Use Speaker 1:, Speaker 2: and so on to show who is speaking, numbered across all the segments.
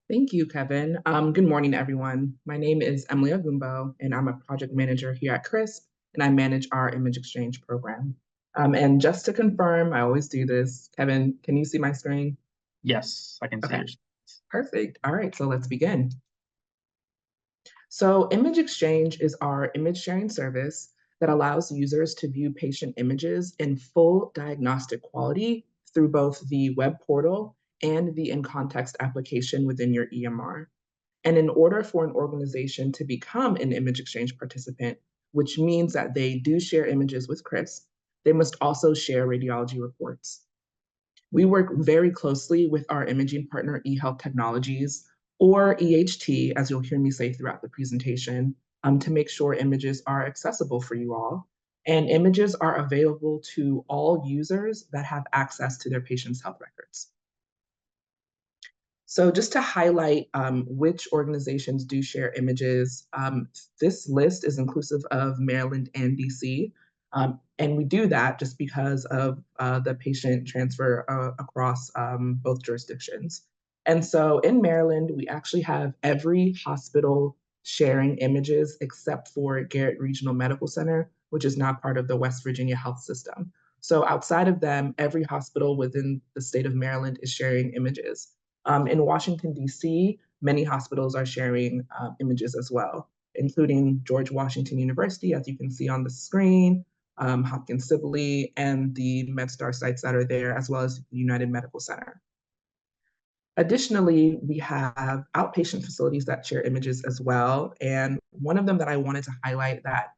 Speaker 1: Thank you, Kevin. Good morning, everyone. My name is Emily Agumbo, and I'm a project manager here at CRISP, and I manage our Image Exchange program. And just to confirm, I always do this. Kevin, can you see my screen?
Speaker 2: Yes, I can see
Speaker 1: Okay,
Speaker 2: yours.
Speaker 1: perfect. All right, so let's begin. So Image Exchange is our image sharing service that allows users to view patient images in full diagnostic quality through both the web portal and the in-context application within your EMR. And in order for an organization to become an image exchange participant, which means that they do share images with CRISP, they must also share radiology reports. We work very closely with our imaging partner, eHealth Technologies, or EHT, as you'll hear me say throughout the presentation, to make sure images are accessible for you all. And images are available to all users that have access to their patients' health records. So just to highlight which organizations do share images, this list is inclusive of Maryland and DC. And we do that just because of the patient transfer across both jurisdictions. And so in Maryland, we actually have every hospital sharing images except for Garrett Regional Medical Center, which is not part of the West Virginia health system. So outside of them, every hospital within the state of Maryland is sharing images. In Washington, D.C., many hospitals are sharing images as well, including George Washington University, as you can see on the screen, Hopkins Sibley, and the MedStar sites that are there, as well as United Medical Center. Additionally, we have outpatient facilities that share images as well. And one of them that I wanted to highlight that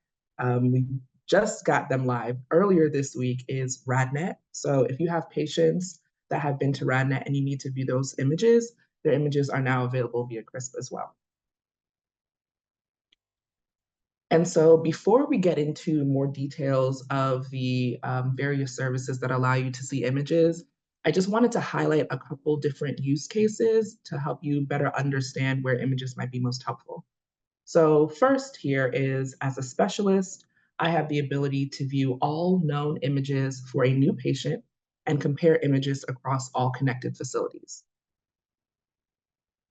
Speaker 1: we just got them live earlier this week is RadNet. So if you have patients that have been to RadNet and you need to view those images, their images are now available via CRISP as well. And so before we get into more details of the various services that allow you to see images, I just wanted to highlight a couple different use cases to help you better understand where images might be most helpful. So first here is, as a specialist, I have the ability to view all known images for a new patient and compare images across all connected facilities.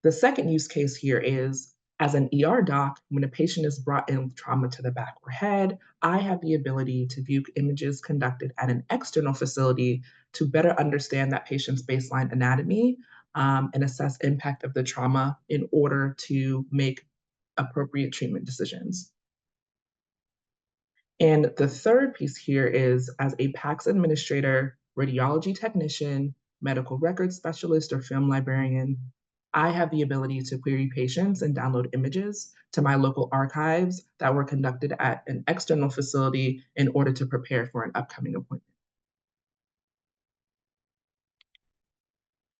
Speaker 1: The second use case here is, as an ER doc, when a patient is brought in with trauma to the back or head, I have the ability to view images conducted at an external facility to better understand that patient's baseline anatomy and assess impact of the trauma in order to make appropriate treatment decisions. And the third piece here is, as a PACS administrator, radiology technician, medical records specialist, or film librarian, I have the ability to query patients and download images to my local archives that were conducted at an external facility in order to prepare for an upcoming appointment.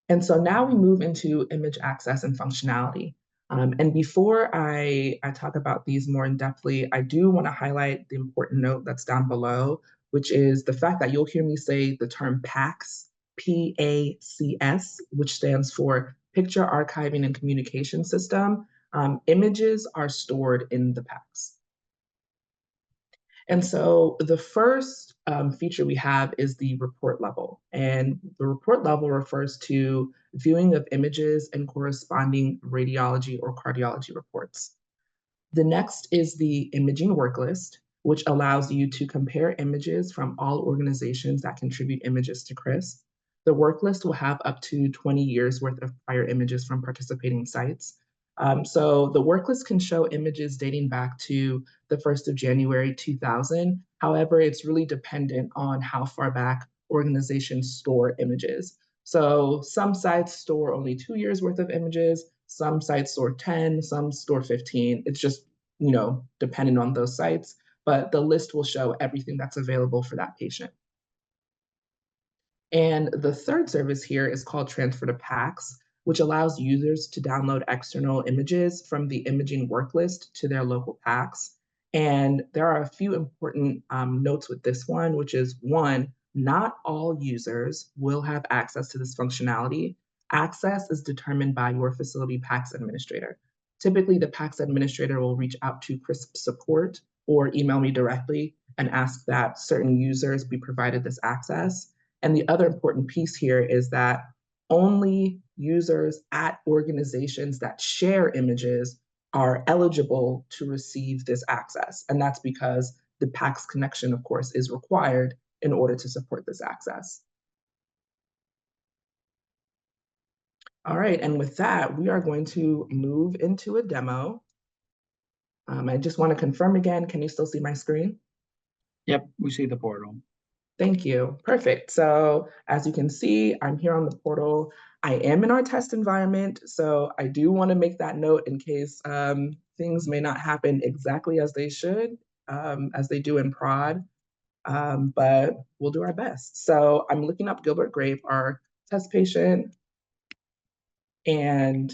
Speaker 1: And so now we move into image access and functionality. And before I talk about these more in depthly, I do want to highlight the important note that's down below, which is the fact that you'll hear me say the term PACS, P-A-C-S, which stands for Picture Archiving and Communication System. Images are stored in the PACS. And so the first feature we have is the report level. And the report level refers to viewing of images and corresponding radiology or cardiology reports. The next is the Imaging Worklist, which allows you to compare images from all organizations that contribute images to CRISP. The worklist will have up to 20 years worth of prior images from participating sites. So the worklist can show images dating back to the 1st of January 2000. However, it's really dependent on how far back organizations store images. So some sites store only 2 years worth of images, some sites store 10, some store 15. It's just, dependent on those sites, but the list will show everything that's available for that patient. And the third service here is called Transfer to PACS, which allows users to download external images from the Imaging Worklist to their local PACS. And there are a few important notes with this one, which is one, not all users will have access to this functionality. Access is determined by your facility PACS administrator. Typically, the PACS administrator will reach out to CRISP support or email me directly and ask that certain users be provided this access. And the other important piece here is that only users at organizations that share images are eligible to receive this access. And that's because the PACS connection, of course, is required in order to support this access. All right, and with that, we are going to move into a demo. I just want to confirm again, can you still see my screen?
Speaker 2: Yep, we see the portal.
Speaker 1: Thank you. Perfect. So as you can see, I'm here on the portal. I am in our test environment, so I do want to make that note in case things may not happen exactly as they should, as they do in prod, but we'll do our best. So I'm looking up Gilbert Grape, our test patient, and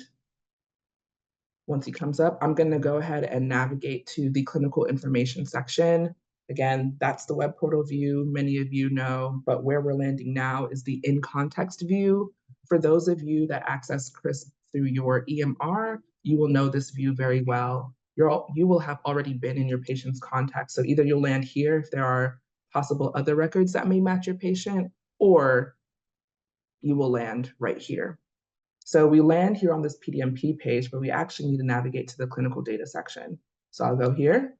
Speaker 1: once he comes up, I'm going to go ahead and navigate to the clinical information section. Again, that's the web portal view, many of you know, but where we're landing now is the in-context view. For those of you that access CRISP through your EMR, you will know this view very well. You will have already been in your patient's context. So either you'll land here if there are possible other records that may match your patient, or you will land right here. So we land here on this PDMP page, but we actually need to navigate to the clinical data section. So I'll go here,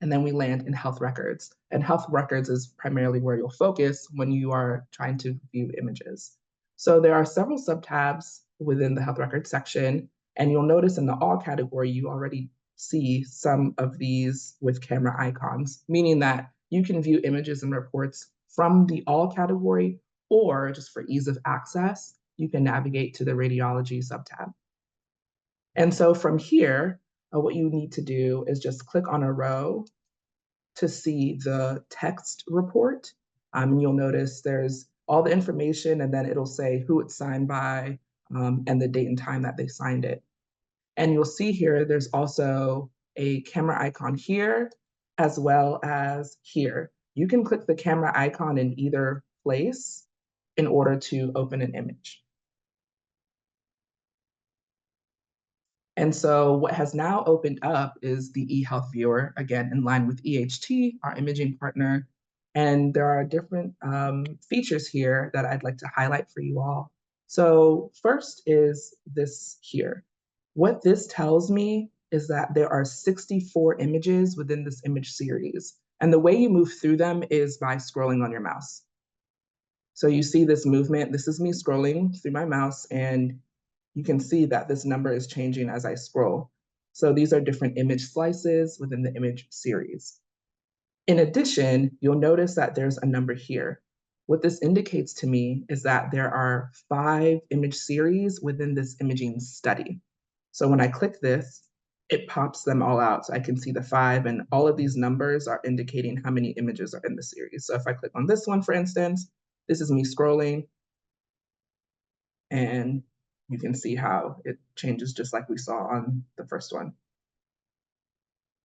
Speaker 1: and then we land in health records. And health records is primarily where you'll focus when you are trying to view images. So there are several subtabs within the health records section, and you'll notice in the all category, you already see some of these with camera icons, meaning that you can view images and reports from the all category, or just for ease of access, you can navigate to the radiology subtab. And so from here, what you need to do is just click on a row to see the text report. And you'll notice there's all the information, and then it'll say who it's signed by and the date and time that they signed it. And you'll see here, there's also a camera icon here, as well as here. You can click the camera icon in either place in order to open an image. And so what has now opened up is the eHealth Viewer, again, in line with EHT, our imaging partner. And there are different features here that I'd like to highlight for you all. So first is this here. What this tells me is that there are 64 images within this image series. And the way you move through them is by scrolling on your mouse. So you see this movement. This is me scrolling through my mouse, and you can see that this number is changing as I scroll. So these are different image slices within the image series. In addition, you'll notice that there's a number here. What this indicates to me is that there are 5 image series within this imaging study. So when I click this, it pops them all out. So I can see the 5, and all of these numbers are indicating how many images are in the series. So if I click on this one, for instance, this is me scrolling, and you can see how it changes just like we saw on the first one.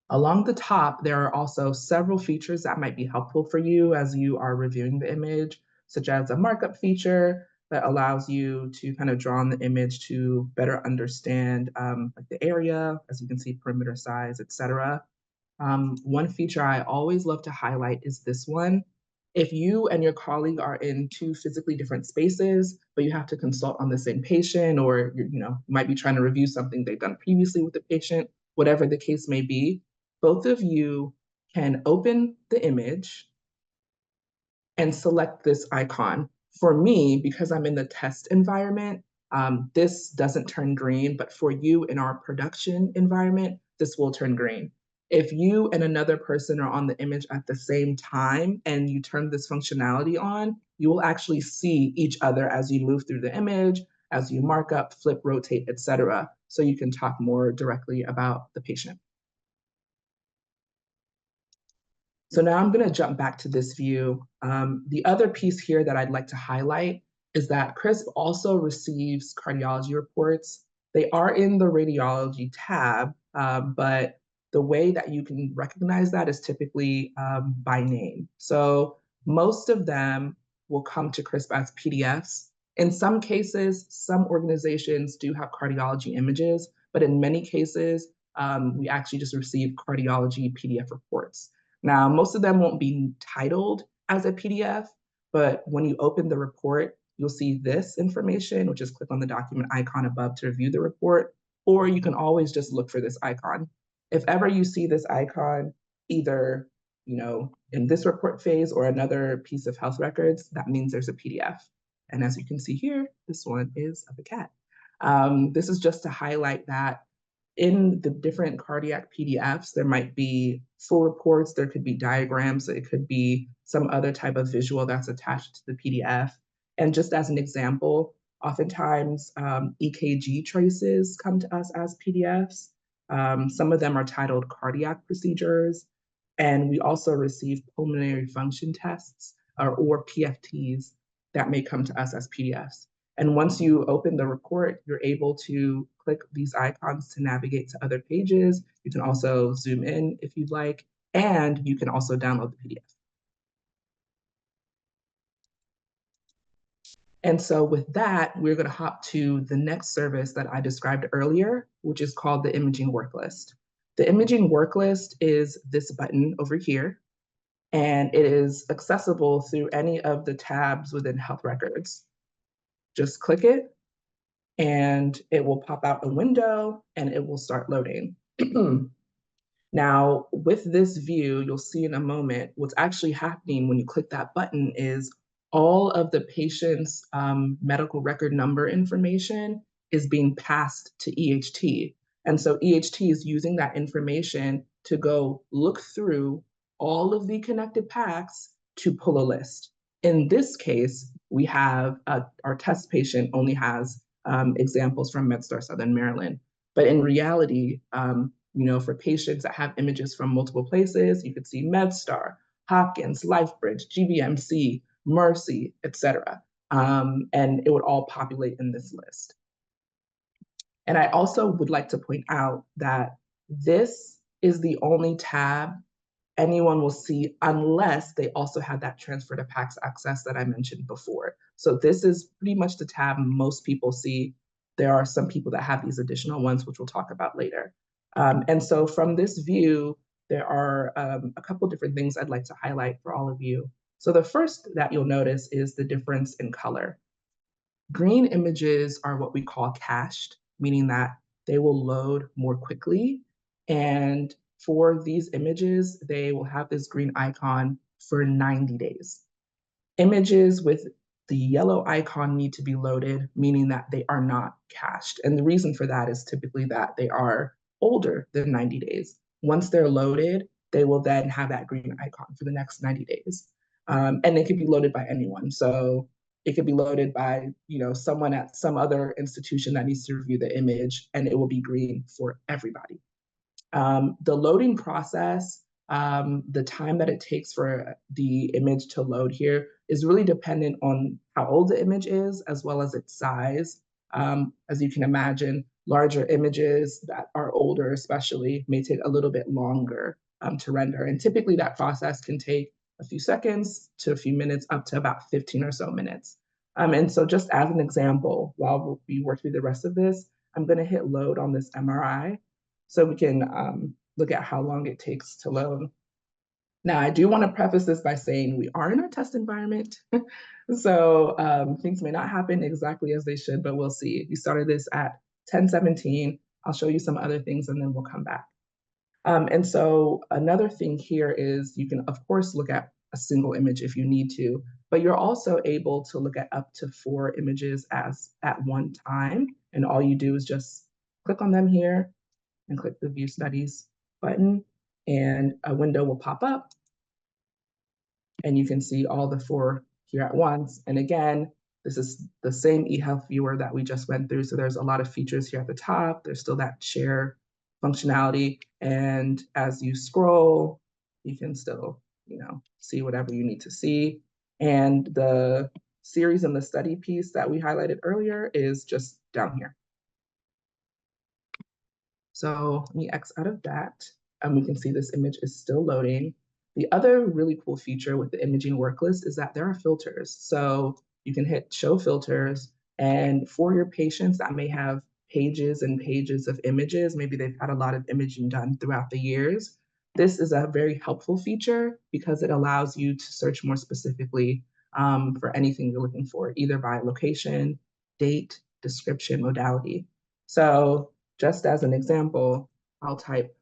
Speaker 1: Along the top, there are also several features that might be helpful for you as you are reviewing the image, such as a markup feature that allows you to kind of draw on the image to better understand like the area, as you can see, perimeter size, etc. One feature I always love to highlight is this one. If you and your colleague are in 2 physically different spaces, but you have to consult on the same patient, or you might be trying to review something they've done previously with the patient, whatever the case may be, both of you can open the image and select this icon. For me, because I'm in the test environment, this doesn't turn green, but for you in our production environment, this will turn green. If you and another person are on the image at the same time and you turn this functionality on, you will actually see each other as you move through the image, as you mark up, flip, rotate, etc. So you can talk more directly about the patient. So now I'm going to jump back to this view. The other piece here that I'd like to highlight is that CRISP also receives cardiology reports. They are in the radiology tab, but the way that you can recognize that is typically by name. So most of them will come to CRISP as PDFs. In some cases, some organizations do have cardiology images, but in many cases, we actually just receive cardiology PDF reports. Now, most of them won't be titled as a PDF, but when you open the report, you'll see this information, which is click on the document icon above to review the report, or you can always just look for this icon. If ever you see this icon, either in this report phase or another piece of health records, that means there's a PDF. And as you can see here, this one is of a cat. This is just to highlight that in the different cardiac PDFs, there might be full reports, there could be diagrams, it could be some other type of visual that's attached to the PDF. And just as an example, oftentimes EKG traces come to us as PDFs. Some of them are titled cardiac procedures. And we also receive pulmonary function tests or PFTs that may come to us as PDFs. And once you open the report, you're able to click these icons to navigate to other pages. You can also zoom in if you'd like, and you can also download the PDF. And so with that, we're going to hop to the next service that I described earlier, which is called the Imaging Worklist. The Imaging Worklist is this button over here, and it is accessible through any of the tabs within health records. Just click it, and it will pop out a window, and it will start loading. Now, with this view, you'll see in a moment, what's actually happening when you click that button is all of the patient's medical record number information is being passed to EHT. And so EHT is using that information to go look through all of the connected packs to pull a list. In this case, we have our test patient only has examples from MedStar Southern Maryland. But in reality, for patients that have images from multiple places, you could see MedStar, Hopkins, LifeBridge, GBMC, Mercy, etc. And it would all populate in this list. And I also would like to point out that this is the only tab anyone will see unless they also have that transfer to PACS access that I mentioned before. So this is pretty much the tab most people see. There are some people that have these additional ones, which we'll talk about later. And so from this view, there are a couple different things I'd like to highlight for all of you. So the first that you'll notice is the difference in color. Green images are what we call cached, meaning that they will load more quickly. And for these images, they will have this green icon for 90 days. Images with the yellow icon need to be loaded, meaning that they are not cached. And the reason for that is typically that they are older than 90 days. Once they're loaded, they will then have that green icon for the next 90 days. And it can be loaded by anyone. So it could be loaded by someone at some other institution that needs to review the image, and it will be green for everybody. The loading process, the time that it takes for the image to load here is really dependent on how old the image is, as well as its size. As you can imagine, larger images that are older especially may take a little bit longer to render. And typically that process can take a few seconds to a few minutes, up to about 15 or so minutes. And so just as an example, while we work through the rest of this, I'm going to hit load on this MRI so we can look at how long it takes to load. Now, I do want to preface this by saying we are in our test environment, so things may not happen exactly as they should, but we'll see. We started this at 10:17. I'll show you some other things and then we'll come back. And so another thing here is you can, of course, look at a single image if you need to, but you're also able to look at up to 4 images at one time. And all you do is just click on them here and click the View Studies button, and a window will pop up, and you can see all the 4 here at once. And again, this is the same eHealth Viewer that we just went through, so there's a lot of features here at the top. There's still that share functionality, and as you scroll, you can still, see whatever you need to see. And the series and the study piece that we highlighted earlier is just down here. So let me X out of that, and we can see this image is still loading. The other really cool feature with the imaging worklist is that there are filters. So you can hit show filters, and for your patients that may have pages and pages of images, maybe they've had a lot of imaging done throughout the years, this is a very helpful feature because it allows you to search more specifically for anything you're looking for, either by location, date, description, modality. So just as an example, I'll type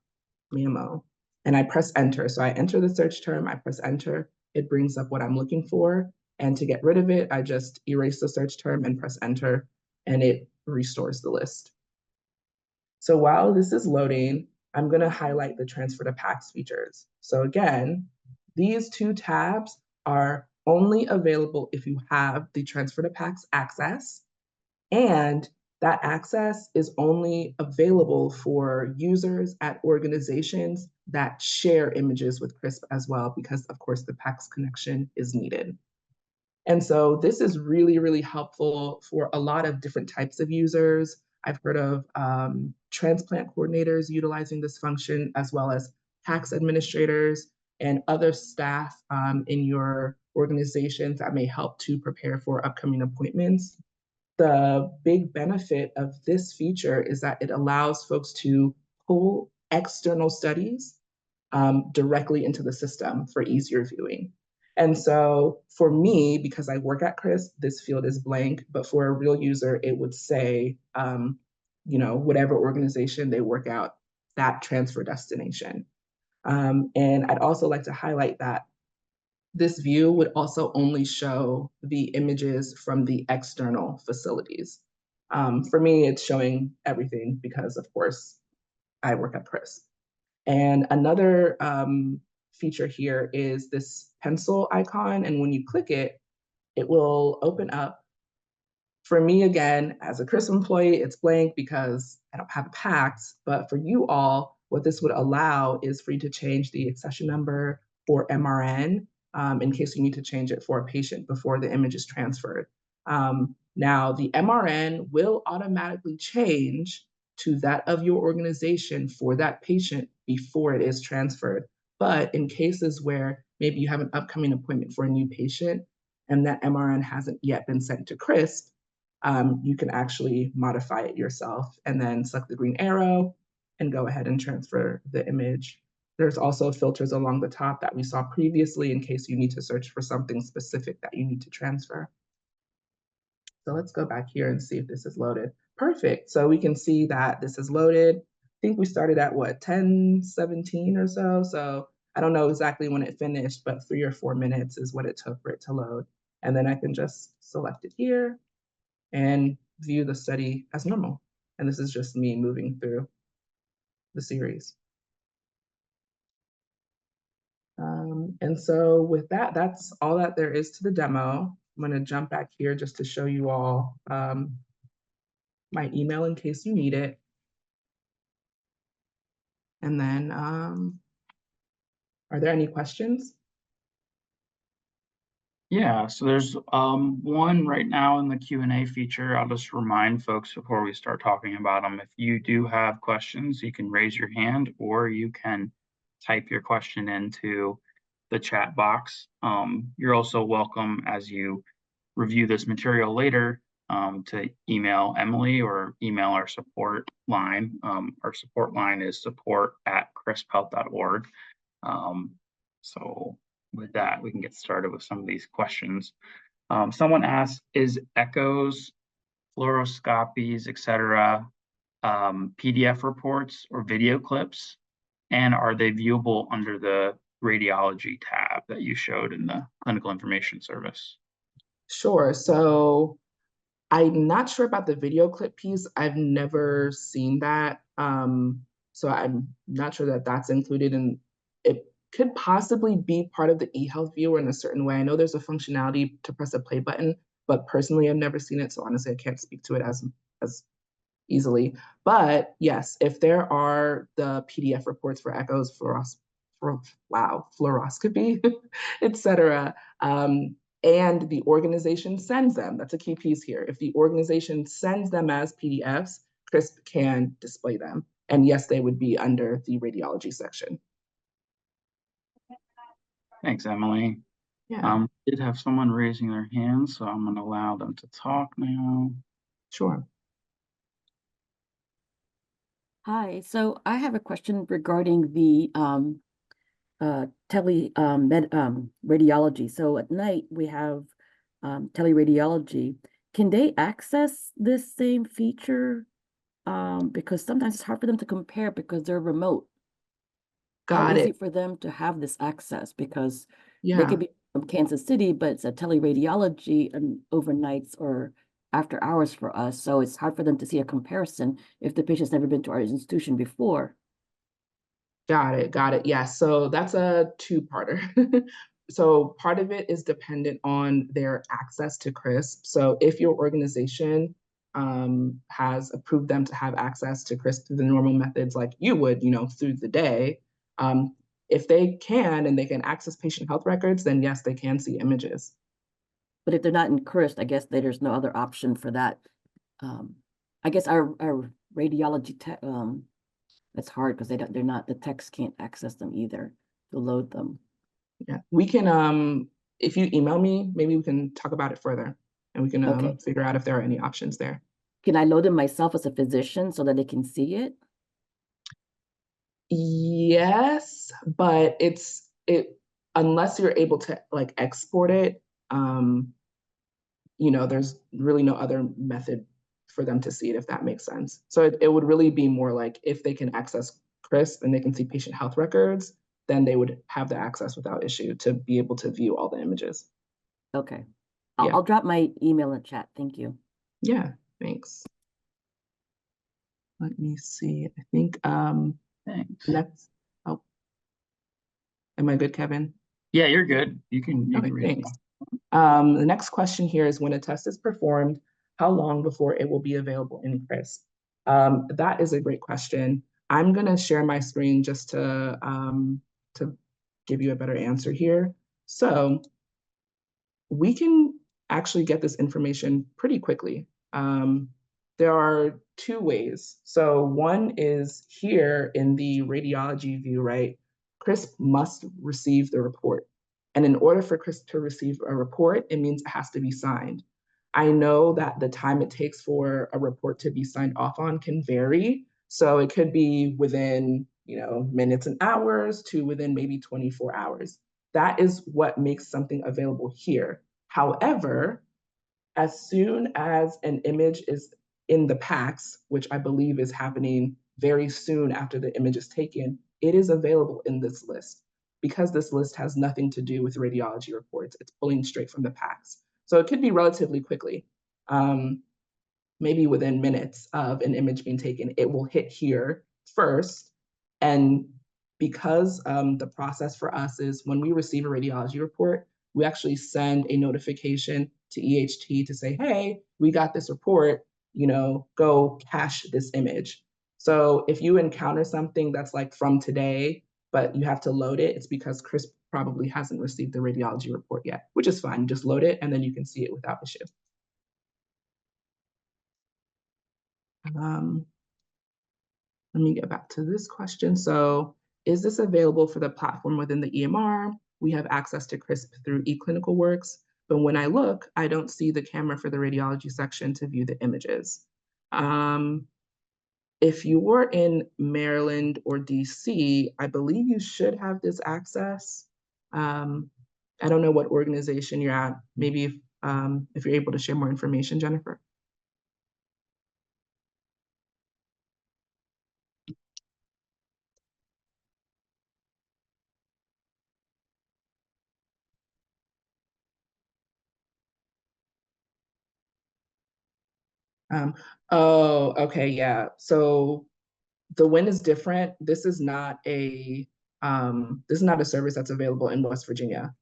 Speaker 1: mammo and I press enter. So I enter the search term, I press enter, it brings up what I'm looking for. And to get rid of it, I just erase the search term and press enter, and it restores the list. So while this is loading, I'm going to highlight the transfer to PACS features. So again, these two tabs are only available if you have the transfer to PACS access, and that access is only available for users at organizations that share images with CRISP as well, because of course the PACS connection is needed. And so this is really, really helpful for a lot of different types of users. I've heard of transplant coordinators utilizing this function, as well as tax administrators and other staff in your organizations that may help to prepare for upcoming appointments. The big benefit of this feature is that it allows folks to pull external studies directly into the system for easier viewing. And so for me, because I work at CRISP, this field is blank, but for a real user, it would say, whatever organization they work out, that transfer destination. And I'd also like to highlight that this view would also only show the images from the external facilities. For me, it's showing everything because, of course, I work at CRISP. And another feature here is this pencil icon. And when you click it, it will open up. For me, again, as a CRISP employee, it's blank because I don't have a PACS. But for you all, what this would allow is for you to change the accession number or MRN in case you need to change it for a patient before the image is transferred. Now, the MRN will automatically change to that of your organization for that patient before it is transferred. But in cases where maybe you have an upcoming appointment for a new patient and that MRN hasn't yet been sent to CRISP, you can actually modify it yourself and then select the green arrow and go ahead and transfer the image. There's also filters along the top that we saw previously in case you need to search for something specific that you need to transfer. So let's go back here and see if this is loaded. Perfect. So we can see that this is loaded. I think we started at what, 10:17 or so. So I don't know exactly when it finished, but 3 or 4 minutes is what it took for it to load. And then I can just select it here and view the study as normal. And this is just me moving through the series. And so with that, that's all that there is to the demo. I'm gonna jump back here just to show you all my email in case you need it. And then, are there any questions?
Speaker 2: Yeah, so there's one right now in the Q&A feature. I'll just remind folks before we start talking about them, if you do have questions, you can raise your hand or you can type your question into the chat box. You're also welcome as you review this material later to email Emily or email our support line. Our support line is support@crisphealth.org. So with that, we can get started with some of these questions. Someone asked, is echoes, fluoroscopies, etc., PDF reports or video clips? And are they viewable under the radiology tab that you showed in the clinical information service?
Speaker 1: Sure. So I'm not sure about the video clip piece. I've never seen that. So I'm not sure that that's included in it. Could possibly be part of the eHealth viewer in a certain way. I know there's a functionality to press a play button, but personally I've never seen it. So honestly, I can't speak to it as easily. But yes, if there are the PDF reports for echoes, fluoroscopy, etc., and the organization sends them, that's a key piece here. If the organization sends them as PDFs, CRISP can display them. And yes, they would be under the radiology section.
Speaker 2: Thanks, Emily.
Speaker 1: Yeah.
Speaker 2: Did have someone raising their hand, so I'm going to allow them to talk now.
Speaker 1: Sure.
Speaker 3: Hi, so I have a question regarding the radiology. So at night we have teleradiology, can they access this same feature? Because sometimes it's hard for them to compare because they're remote. How
Speaker 1: Got
Speaker 3: easy
Speaker 1: it.
Speaker 3: for them to have this access? Because they
Speaker 1: Yeah.
Speaker 3: could be from Kansas City, but it's a teleradiology and overnights or after hours for us. So it's hard for them to see a comparison if the patient's never been to our institution before.
Speaker 1: Got it. Got it. Yeah. So that's a two-parter. So part of it is dependent on their access to CRISP. So if your organization has approved them to have access to CRISP through the normal methods like you would, through the day, um, if they can and they can access patient health records, then yes, they can see images.
Speaker 3: But if they're not in CRISP, I guess there's no other option for that. I guess our radiology tech, that's hard because they're not, the techs can't access them either to load them.
Speaker 1: Yeah. We can, if you email me, maybe we can talk about it further and we can
Speaker 3: Okay.
Speaker 1: figure out if there are any options there.
Speaker 3: Can I load them myself as a physician so that they can see it?
Speaker 1: Yes, but it unless you're able to like export it, there's really no other method for them to see it, if that makes sense. So it would really be more like if they can access CRISP and they can see patient health records, then they would have the access without issue to be able to view all the images.
Speaker 3: Okay.
Speaker 1: Yeah.
Speaker 3: I'll drop my email in chat. Thank you.
Speaker 1: Yeah, thanks. Let me see. I think
Speaker 2: Thanks.
Speaker 1: next. Oh, am I good, Kevin?
Speaker 2: Yeah, you're good. You can
Speaker 1: Okay,
Speaker 2: read
Speaker 1: thanks. The next question here is when a test is performed, how long before it will be available in CRISP? That is a great question. I'm gonna share my screen just to give you a better answer here. So we can actually get this information pretty quickly. There are two ways. So one is here in the radiology view, right? CRISP must receive the report. And in order for CRISP to receive a report, it means it has to be signed. I know that the time it takes for a report to be signed off on can vary. So it could be within, minutes and hours to within maybe 24 hours. That is what makes something available here. However, as soon as an image is in the PACS, which I believe is happening very soon after the image is taken, it is available in this list. Because this list has nothing to do with radiology reports, it's pulling straight from the PACS. So it could be relatively quickly. Maybe within minutes of an image being taken, it will hit here first. And because the process for us is when we receive a radiology report, we actually send a notification to EHT to say, hey, we got this report, go cache this image. So if you encounter something that's like from today, but you have to load it, it's because CRISP probably hasn't received the radiology report yet, which is fine. Just load it and then you can see it without issue. Let me get back to this question. So is this available for the platform within the EMR? We have access to CRISP through eClinicalWorks, but when I look, I don't see the camera for the radiology section to view the images. If you were in Maryland or DC, I believe you should have this access. I don't know what organization you're at. Maybe if you're able to share more information, Jennifer. Oh, okay, yeah. So the win is different. This is not a service that's available in West Virginia.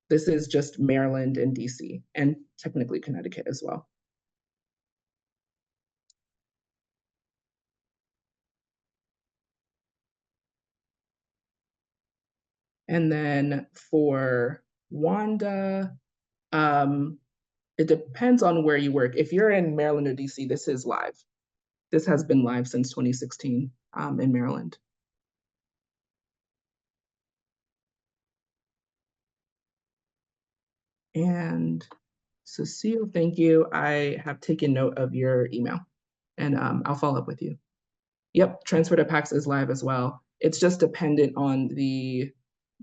Speaker 1: This is just Maryland and DC, and technically Connecticut as well. And then for Wanda, it depends on where you work. If you're in Maryland or DC, this is live. This has been live since 2016 in Maryland. And Cecile, thank you. I have taken note of your email and I'll follow up with you. Yep, transfer to PACS is live as well. It's just dependent on the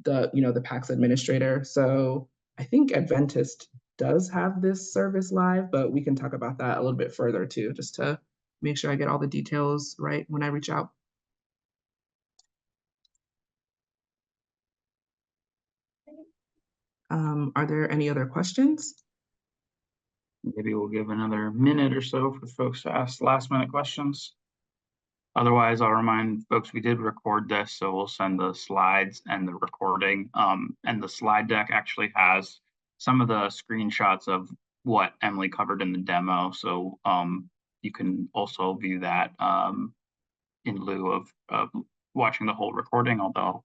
Speaker 1: PACS administrator. So I think Adventist does have this service live, but we can talk about that a little bit further too, just to make sure I get all the details right when I reach out. Are there any other questions?
Speaker 2: Maybe we'll give another minute or so for folks to ask last-minute questions. Otherwise, I'll remind folks we did record this, so we'll send the slides and the recording. And the slide deck actually has some of the screenshots of what Emily covered in the demo. So you can also view that in lieu of watching the whole recording, although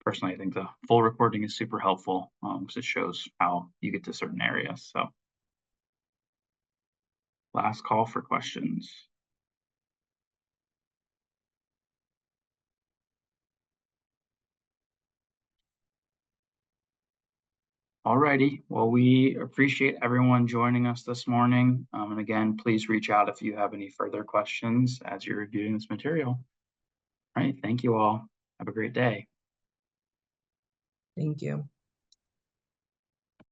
Speaker 2: personally I think the full recording is super helpful because it shows how you get to certain areas. So last call for questions. Alrighty, well, we appreciate everyone joining us this morning. And again, please reach out if you have any further questions as you're reviewing this material. All right, thank you all. Have a great day.
Speaker 1: Thank you.